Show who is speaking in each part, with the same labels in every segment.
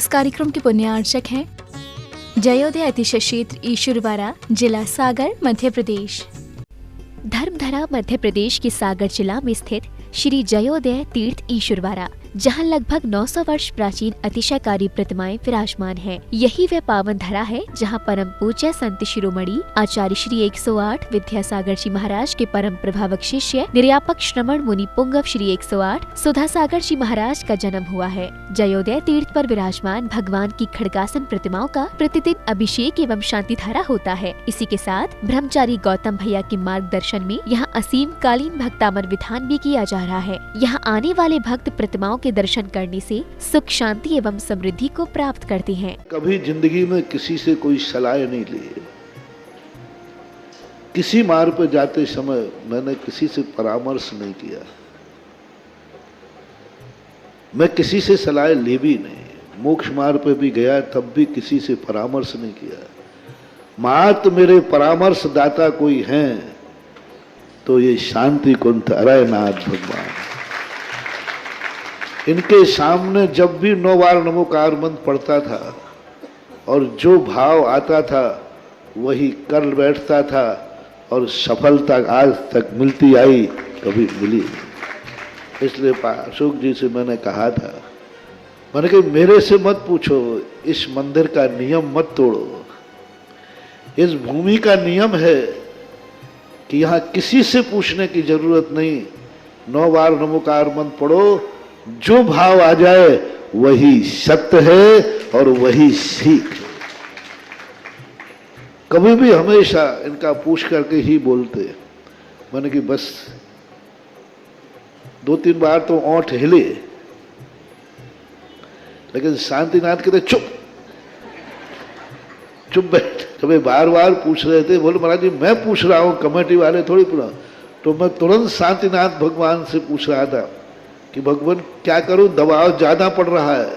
Speaker 1: इस कार्यक्रम के पुण्यार्चक हैं जयोदय अतिशय क्षेत्र ईश्वरवाड़ा, जिला सागर, मध्य प्रदेश। धर्मधरा मध्य प्रदेश के सागर जिला में स्थित श्री जयोदय तीर्थ ईश्वरवाड़ा, जहां लगभग 900 वर्ष प्राचीन अतिशयकारी प्रतिमाएं विराजमान हैं। यही वह पावन धरा है जहां परम पूज्य संत शिरोमणि आचार्य श्री 108 विद्यासागर जी महाराज के परम प्रभावक शिष्य निर्यापक श्रमण मुनि पुंगव श्री 108 सुधासागर जी महाराज का जन्म हुआ है। जयोदय तीर्थ पर विराजमान भगवान की खड़गासन प्रतिमाओं का प्रतिदिन अभिषेक एवं शांति धारा होता है। इसी के साथ ब्रह्मचारी गौतम भैया के मार्गदर्शन में यहाँ असीम कालीन भक्तामर विधान भी किया जा रहा है। यहाँ आने वाले भक्त प्रतिमाओं के दर्शन करने से सुख, शांति एवं समृद्धि को प्राप्त करते हैं।
Speaker 2: कभी जिंदगी में किसी से कोई सलाह नहीं ली, किसी मार्ग पर जाते समय मैंने किसी से परामर्श नहीं किया, मैं किसी से सलाह ली भी नहीं। मोक्ष मार्ग पर भी गया तब भी किसी से परामर्श नहीं किया। मात्र मेरे परामर्श दाता कोई हैं तो ये शांति कुंठ अरयनाथ भगवान। इनके सामने जब भी 9 बार नमोकार मंत्र पढ़ता था और जो भाव आता था वही कर बैठता था और सफलता आज तक मिलती आई, कभी मिली नहीं। इसलिए अशोक जी से मैंने कहा था, मैंने कहा मेरे से मत पूछो, इस मंदिर का नियम मत तोड़ो। इस भूमि का नियम है कि यहाँ किसी से पूछने की जरूरत नहीं। 9 बार नमोकार मंत्र पढ़ो, जो भाव आ जाए वही सत्य है और वही सीख है। कभी भी हमेशा इनका पूछ करके ही बोलते। मैंने कि बस 2-3 बार तो ओंठ हिले, लेकिन शांतिनाथ कहते चुप चुप बैठ। कभी बार बार पूछ रहे थे, बोले महाराज जी मैं पूछ रहा हूं, कमेटी वाले थोड़ी पूछा। तो मैं तुरंत शांतिनाथ भगवान से पूछ रहा था कि भगवान क्या करूं, दबाव ज्यादा पड़ रहा है।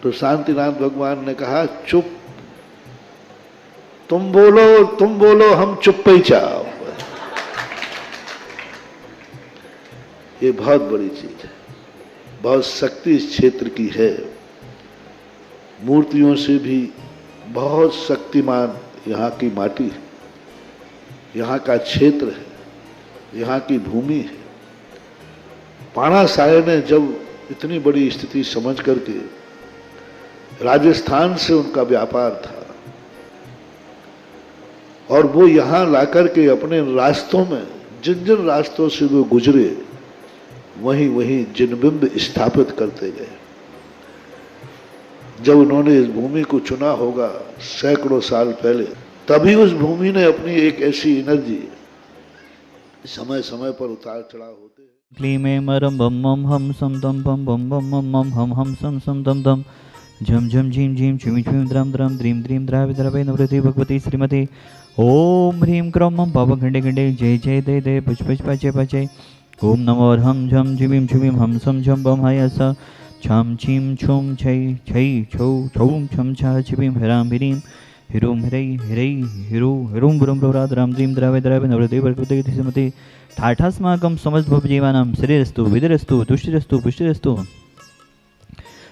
Speaker 2: तो शांतिनाथ भगवान ने कहा चुप, तुम बोलो हम चुप ही चाहो। ये बहुत बड़ी चीज है, बहुत शक्ति इस क्षेत्र की है। मूर्तियों से भी बहुत शक्तिमान यहाँ की माटी है, यहाँ का क्षेत्र है, यहाँ की भूमि है। पाणा साहे ने जब इतनी बड़ी स्थिति समझ करके, राजस्थान से उनका व्यापार था और वो यहाँ लाकर के अपने रास्तों में जिन जिन रास्तों से वो गुजरे वहीं वहीं जिनबिंब स्थापित करते गए। जब उन्होंने इस भूमि को चुना होगा सैकड़ों साल पहले, तभी उस भूमि ने अपनी एक ऐसी एनर्जी समय समय पर उतार चढ़ाव होते हैं।
Speaker 3: क्लीमे मरम बम मम हम सम दम बम बम बम मम मम हम सम सम दम दम झम झम झीम झीम झुमी झुम द्रम द्रम द्रीम द्रीम द्रावि द्रवै नवृति भगवती श्रीमती ओम ह्रीम क्रम मम पाप घंटे घंटे जय जय दे दे पुष्प पुष्प पचे पचे ओम नमो हम झम झुमीम झुमीम हम सम झम बम हयस छम छीम छुम छई छई छौ छौम छम छा छिबीम हिराम हिरीम हिरोम हिरई हिरई हिरो हिरोम ब्रह्म ब्रह्मराद राम द्रीम द्रावै द्रावै नवृति भगवती श्रीमती ठाठास्माकं समस्तभवजीवानां श्रीरस्तु विधिरस्तु तुष्टिरस्तु पुष्टिरस्तु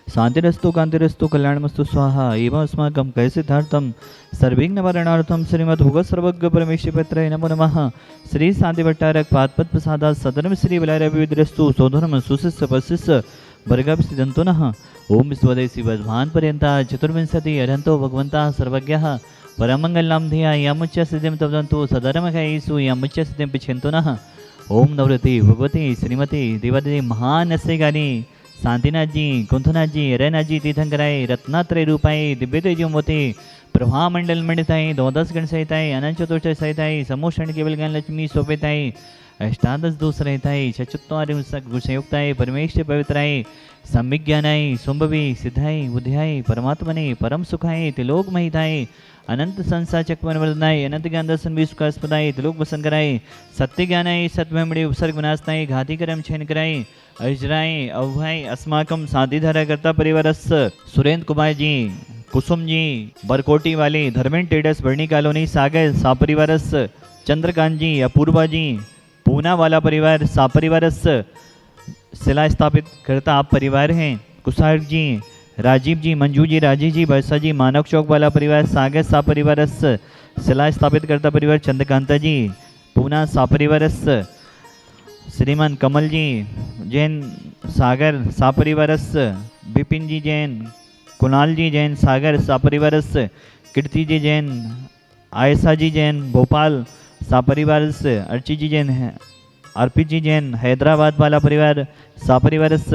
Speaker 3: शांतिरस्तु कांतिरस्तु कल्याणमस्तु स्वाहा एवं अस्माकं कैसिद्धार्थं सर्विघ्ननिवारणार्थं श्रीमद्भगवत् सर्वज्ञ परमेश्वरपत्राय नमो नमः। श्री शांति भट्टारक पादपद प्रसादात् सदनम श्री विलायरविद्रस्तु सौधर्म सुशिष्य पशिष्य वर्गाभिसिद्धंतो नः। ओम स्वदेशी वर्धमान पर्यंता चतुर्विंशति अरहंतो भगवन्तः सर्वज्ञः परमंगलम धिया यामुच्च सिद्धिं तवदन्तु सदर्मकैषु यामुच्च सिद्धिं पिछन्तु नः। ओम नवृति भगवती श्रीमती देवादेवी महानस्य गानी शांतिनाथ जी, कुंथनाथ जी, अरयनाथ जी तीर्थंकराय रत्नात्रय रूपाय दिव्य तेजोमूर्ति प्रभा मंडल मंडिताय द्वादश गण सहिताय अनंत चतुर्थ सहिताय समोषण केवल ज्ञान लक्ष्मी शोभिताय अष्टादश दोष रहताय चतुर्वारि गुणयुक्ताय परमेश्वर पवित्राय सम्यज्ञानाय संभवी सिद्धाय बुद्धाय परमात्मने परम सुखाय त्रिलोक महिताय अनंत संसार चक्रवर्तनाय अनंत ज्ञान दर्शन विश्वास्पदाय त्रिलोक वसन कराय सत्य ज्ञानाय सत्वमणि उपसर्ग विनाशनाय घाती कर्म छेन कराय अजराय अवभाय अस्माकम साधीधारा करता परिवारस्य सुरेंद्र कुमार जी, कुसुम जी, बरकोटी वाले धर्मेंद्र टेडस बर्णी कॉलोनी सागर सापरिवारस्य चंद्रकांत जी, अपूर्वा जी, पूना वाला परिवार सापरिवारस्य शिला स्थापित करता आप परिवार हैं। कुसार जी, राजीव जी, मंजू जी, राजीव जी, वर्षा जी, मानव चौक वाला परिवार, सागर सा परिवारस, शिला स्थापित करता परिवार, चंद्रकांता जी, पूना सा परिवारस, श्रीमान कमल जी जैन, सागर सा परिवारस, विपिन जी जैन, कुणाल जी जैन, सागर सा परिवारस, कीर्ति जी जैन, आयशा जी जैन, भोपाल सा परिवारस, अर्ची जी जैन है, अर्पित जी जैन, हैदराबाद वाला परिवार सा परिवारस,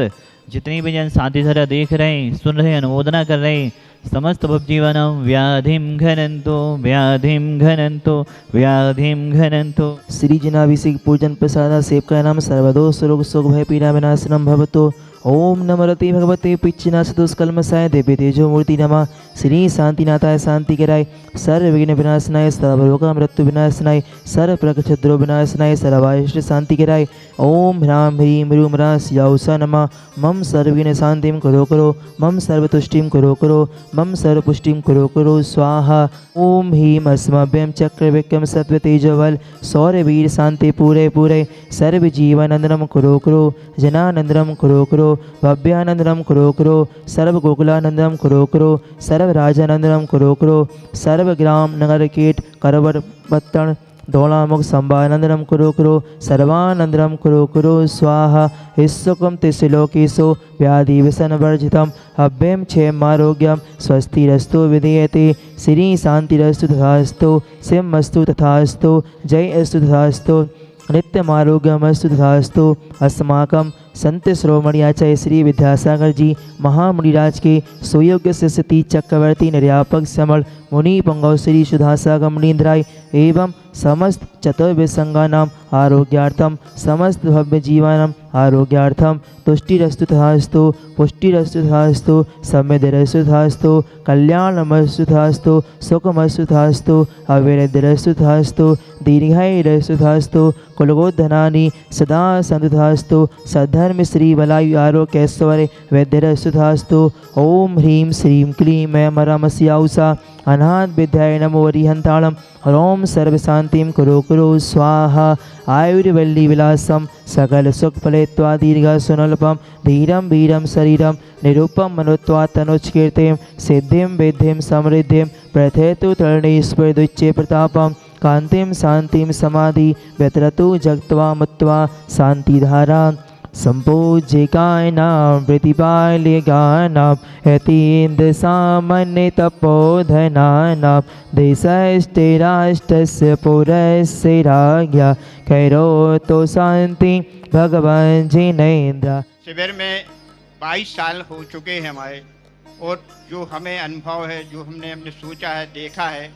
Speaker 3: जितनी भी जन शांति धारा देख रहे हैं, सुन रहे हैं, अनुमोदना कर रहे हैं, समस्त भक्तिवनम व्याधिम घनंतो व्याधिम घनंतो व्याधिम घनंतो।
Speaker 4: श्री जनाभिषेक पूजन प्रसाद सेवका नाम सर्वदोष रोग शोक भय पीड़ा विनाशनम भवतो। ओम नमरते भगवते पिच्चिनाशतुष्कल्मषाय देवी तेजो मूर्ति नमः। श्री शांतिनाथाय शांतिकराय सर्व विघ्न विनाशनाय सर्वरोग मृत्यु विनाशनाय सर्व प्रकक्षद्रो विनाशनाय सर्वायष्ट शांतिकराय। ओम ह्रां ह्रीं ह्रूं ह्रां स्याउषा नमः। मम सर्वविघ्न शांतिं करो करो, मम सर्वतुष्टिं करो करो, मम सर्वपुष्टिं करो करो स्वाहा। ओम ह्रीं अस्मभ्यं चक्रविक्रम सत्व तेजोबल सौरवीर शांति पूरे पूरे सर्व जीवानंदनम करो करो, जनानंदनम करो करो, भव्यानंदनम करो करो, सर्व गोकुलानंदनम करो करो, सर्व राजानंदनम करो करो, सर्व ग्राम नगर कीट करवर पत्तन धौलामुख संभानंदनम करो करो, सर्वानंदनम करो करो स्वाहा। हिस्सुकम तिस्लोकेशो व्याधि व्यसन वर्जितम अभ्यम क्षेम आरोग्यम स्वस्तिरस्तु विधीयते। श्री शांतिरस्तु तथास्तु, सिंहस्तु तथास्तु, जय अस्तु तथास्तु, नित्यमारोग्यमस्तु तथास्तु। अस्माकं संत श्रोमणियाचार्य श्री विद्यासागर जी महामुनिराज के सुयोग्य सती चक्रवर्ती निर्यापक समल मुनि पंगव श्री सुधासागर मुनीन्द्राय एवं समस्त चतुर्विसंगानाम आरोग्यार्थम समस्त भव्य जीवानाम आरोग्यार्थम तुष्टिरस्तु तथास्तु, पुष्टिरस्तु तथास्तु, समृद्धिरस्तु तथास्तु, कल्याणमस्तु तथास्तु, सुखमस्तु तथास्तु, अविरद्धिरस्तु तथास्तु, दीर्घायुरस्तु तथास्तु, कुलगोधनानि सदा सन्तु तथास्तु, सद्धर्म श्री बलायु आरोग्य ऐश्वर्य वैद्यरस्तु तथास्तु। ओम ह्रीं श्रीं क्लीं ऐं मरमस्याउषा अनाथ विद्याय नमो हरिहंताणम। ह्रौं सर्व शांतिं करो करो स्वाहा। आयुर्वल्ली विलासम सकल सुख फलेत्वा दीर्घ सुनल्पम धीरम वीरम शरीरम निरूपम मनोत्वा तनुष्कीर्तिम सिद्धिं विद्धिं समृद्धिं प्रथेतु तरणेश्वरदुच्चे प्रतापम कांतिम शांतिम समाधि व्यतरतु जगत्वा मुत्वा शांतिधारा संपूज्यकानां प्रतिपाल्यगानां यतीन्द्र सामान्य तपोधनानां देशस्ते राष्ट्रस्य पुरस्य राज्ञा कैरोतो शांति भगवान जिनेन्द्र।
Speaker 5: शिविर में 22 साल हो चुके हैं हमारे, और जो हमें अनुभव है, जो हमने सोचा है, देखा है,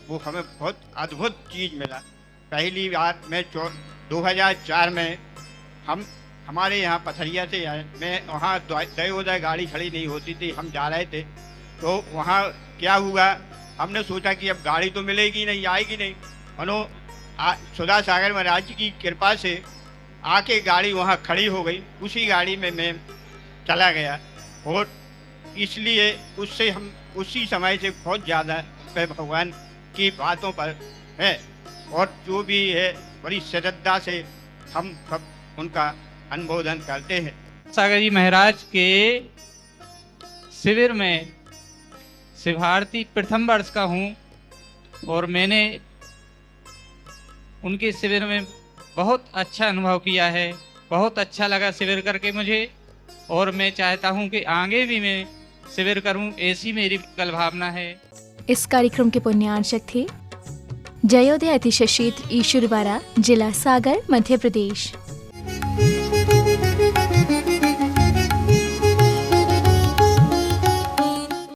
Speaker 5: वो हमें बहुत अद्भुत चीज़ मिला। पहली बार मैं 2004 में हमारे यहाँ पथरिया से आए, मैं वहाँ दयोदय गाड़ी खड़ी नहीं होती थी, हम जा रहे थे, तो वहाँ क्या हुआ, हमने सोचा कि अब गाड़ी तो मिलेगी नहीं, आएगी नहीं, मनो सुधा सागर महाराज जी की कृपा से आके गाड़ी वहाँ खड़ी हो गई। उसी गाड़ी में मैं चला गया, और इसलिए उससे हम उसी समय से बहुत ज़्यादा भगवान की बातों पर है, और जो भी है बड़ी श्रद्धा से हम सब उनका अनुमोदन करते हैं।
Speaker 6: सागर जी महाराज के शिविर में शिवार्थी प्रथम वर्ष का हूँ, और मैंने उनके शिविर में बहुत अच्छा अनुभव किया है। बहुत अच्छा लगा शिविर करके मुझे, और मैं चाहता हूँ कि आगे भी मैं शिविर करूँ, ऐसी मेरी कल भावना है।
Speaker 1: इस कार्यक्रम के पुण्यार्चक थे जयोदय अतिशय क्षेत्र ईश्वरवाड़ा, जिला सागर, मध्य प्रदेश।